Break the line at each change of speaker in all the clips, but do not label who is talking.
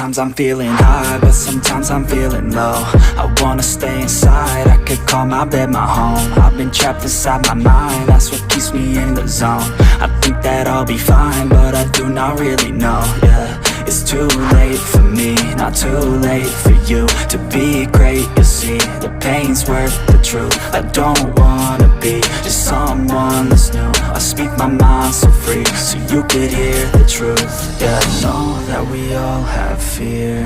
Sometimes I'm feeling high, but sometimes I'm feeling low. I wanna stay inside, I could call my bed my home. I've been trapped inside my mind, that's what keeps me in the zone. I think that I'll be fine, but I do not really know, yeah. It's too late for me, not too late for you. To be great, you'll see, the pain's worth the truth. I don't wanna be just someone that's new. I speak my mind so free, so you could hear the truth. Yeah, I know that we all have fear.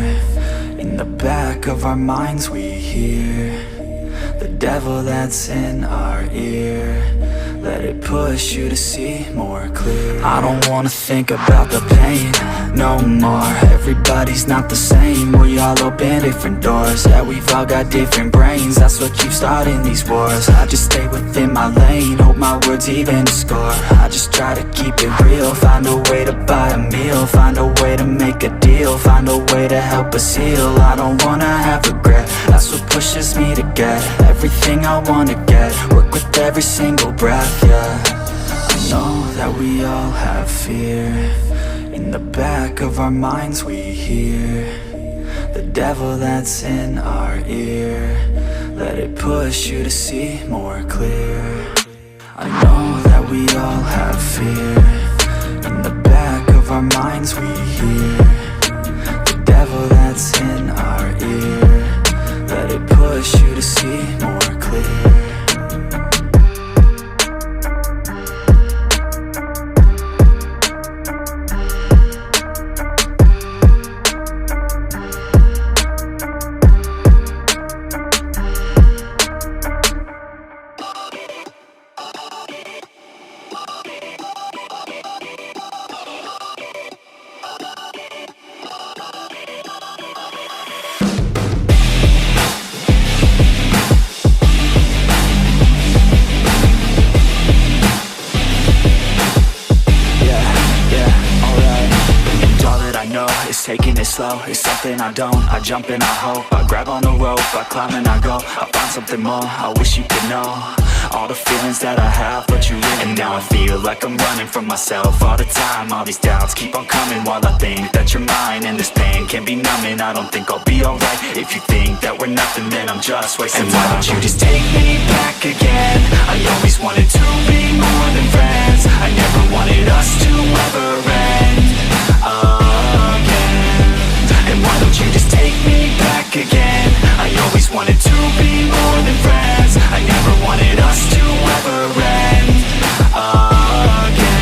In the back of our minds we hear the devil that's in our ear. Let it push you to see more clear. I don't wanna think about the pain no more. Everybody's not the same, we all open different doors. Yeah, we've all got different brains, that's what keeps starting these wars. I just stay within my lane, hope my words even score. I just try to keep it real, find a way to buy a meal, find a way to make a deal, find a way to help us heal. I don't wanna have regret, that's what pushes me to get everything I wanna get. Work with every single breath, yeah. I know that we all have fear. In the back of our minds we hear the devil that's in our ear. Let it push you to see more clear. I know that we all have fear. In the back of our minds we hear the devil that's in our ear. Let it push you to see more clear. is taking it slow. It's something I don't, I jump and I hope. I grab on the rope, I climb and I go. I find something more, I wish you could know all the feelings that I have, but you really. And now I feel like I'm running from myself all the time. All these doubts keep on coming while I think that you're mine. And this pain can be numbing, I don't think I'll be alright. If you think that we're nothing, then I'm just wasting time. And why don't you just take me back again? I always wanted to be more than friends. I never wanted us to ever end again. And why don't you just take me back again? I always wanted to be more than friends. I never wanted us to ever end again.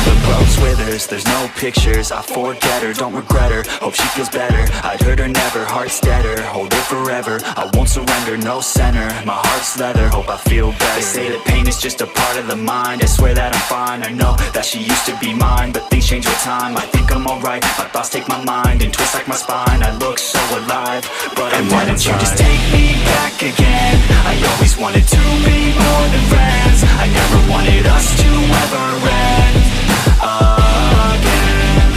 The rose withers, there's no pictures. I forget her, don't regret her. Hope she feels better. I'd hurt her never, heart's deader. Hold her forever, I won't surrender, no center. My heart's leather, hope I feel better. They say that pain is just a part of the mind. I swear that I'm fine, I know that she used to be mine. But things change with time, I think I'm alright. My thoughts take my mind and twist like my spine. I look so alive, but I'm why don't you just take me back again? I always wanted to be more than friends. I never wanted us to ever end again.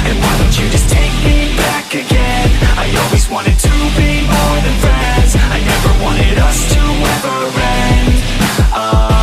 And why don't you just take me back again? I always wanted to be more than friends. I never wanted us to ever end again.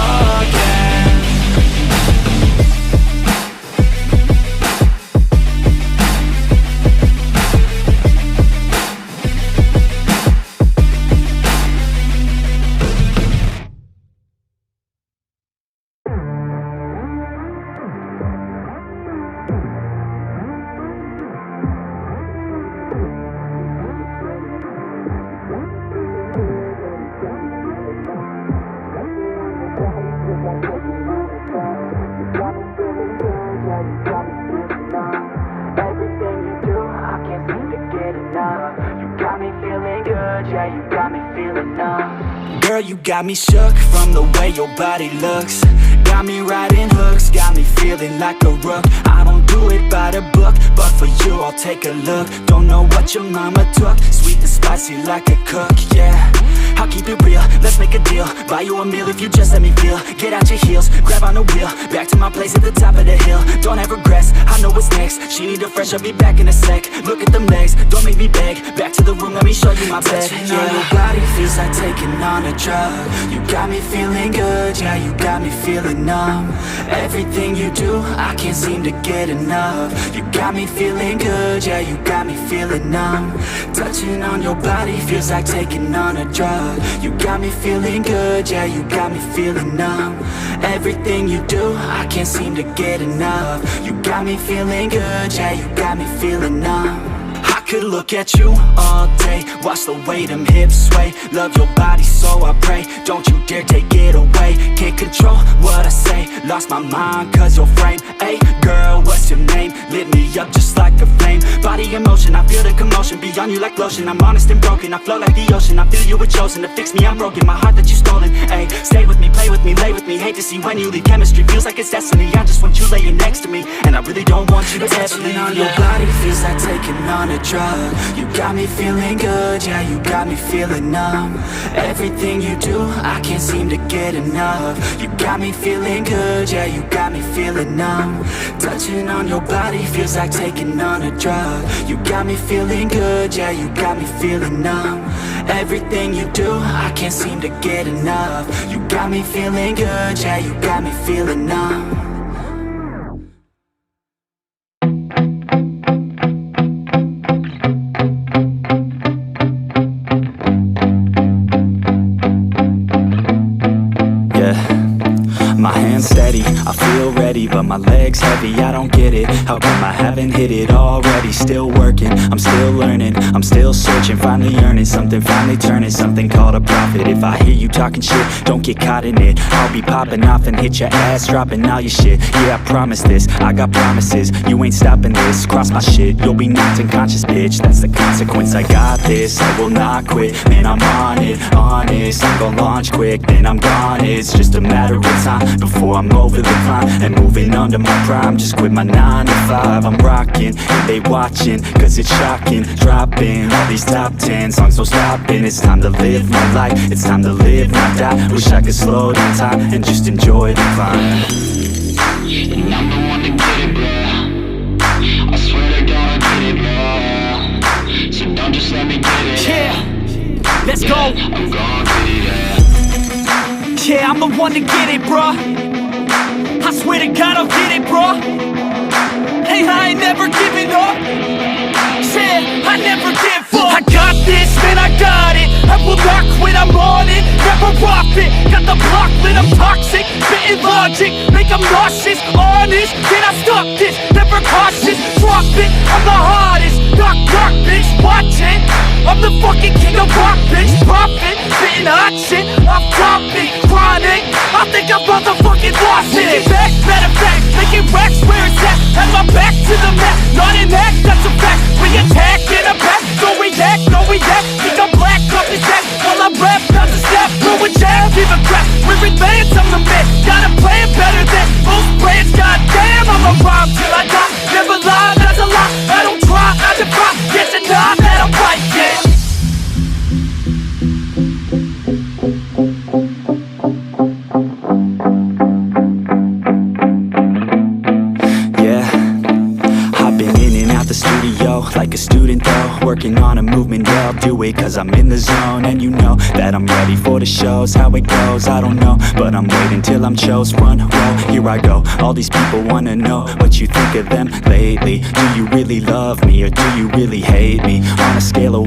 Girl, you got me shook from the way your body looks. Got me riding hooks, got me feeling like a rook. I don't do it by the book, but for you I'll take a look. Don't know what your mama took, sweet and spicy like a cook, yeah. I'll keep it real, let's make a deal. Buy you a meal if you just let me feel. Get out your heels, grab on the wheel. Back to my place at the top of the hill. Don't have regrets, I know what's next. She need a fresh, I'll be back in a sec. Look at them legs, don't make me beg. Back to the room, let me show you my bed. Touching on your body feels like taking on a drug. You got me feeling good, yeah, you got me feeling numb. Everything you do, I can't seem to get enough. You got me feeling good, yeah, you got me feeling numb. Touching on your body feels like taking on a drug. You got me feeling good, yeah, you got me feeling numb. Everything you do, I can't seem to get enough. You got me feeling good, yeah, you got me feeling numb. I could look at you all day, watch the way them hips sway. Love your body so I pray, don't you dare take it away. Can't control what I say, lost my mind cause your frame. Hey girl, what's your name? Lit me up just like a flame. Body in motion, I feel the commotion. Beyond you like lotion, I'm honest and broken. I flow like the ocean, I feel you were chosen to fix me, I'm broken. My heart that you stolen, hey. Stay with me, play with me, lay with me. Hate to see when you leave, chemistry feels like it's destiny. I just want you laying next to me, and I really don't want you to ever leave. On your body feels like taking on a drug. You got me feeling good, yeah, you got me feeling numb. Everything you do, I can't seem to get enough. You got me feeling good, yeah, you got me feeling numb. Touching on your body feels like taking on a drug. You got me feeling good, yeah, you got me feeling numb. Everything you do, I can't seem to get enough. You got me feeling good, yeah, you got me feeling numb. My hands steady, I feel ready, but my legs heavy, I don't get it. How come I haven't hit it already? Still working, I'm still learning, I'm still searching, finally earning something, finally turning something called a profit. If I hear you talking shit, don't get caught in it. I'll be popping off and hit your ass, dropping all your shit. Yeah, I promise this, I got promises, you ain't stopping this. Cross my shit, you'll be knocked unconscious, bitch. That's the consequence, I got this, I will not quit. Man, I'm on it, honest, I'm gon' launch quick, then I'm gone. It's just a matter of time before I'm over the climb and moving under my prime. Just quit my 9 to 5, I'm rocking and they watching, cause it's shocking. Dropping all these top 10 songs, no stopping. It's time to live my life, it's time to live, not die. Wish I could slow down time and just enjoy the climb.
And I'm the one to get it, bruh. I swear to God I'm gon' get it, yeah.
Yeah, I'm the one to get it, bruh. I swear to God I'll get it, bruh. Hey, I ain't never giving up. Yeah, I never give up. I got this, man, I got it. I will not quit, I'm on it. Never off it. Got the block lit, I'm toxic. Spitting logic, make them nauseous. Honest, can I stop this? Never cautious, drop it. I'm the hardest. Knock, knock, bitch, watch it. I'm the fucking king of rock, bitch. Profit, spitting hot shit. Off topic, chronic. I think I'm motherfucking lost it. Making back, matter of fact, making racks where it's at. Have my back to the mat, not an act, that's a fact. We attack in a back, don't react, no react. Think I'm black, off his back. While I rap, not to snap, throw a jab, give a crap. We're advanced, I'm the man. Got a plan better than most brands. Goddamn, I'm a rhyme till I die. Never lie, that's a lie. I don't try, I defy. Get to nod that I'm right, yeah. Like a student though, working on a movement, yeah, I'll do it cause I'm in the zone. And you know that I'm ready for the shows. How it goes, I don't know, but I'm waiting till I'm chose. Front row, here I go. All these people wanna know what you think of them lately. Do you really love me or do you really hate me? On a scale of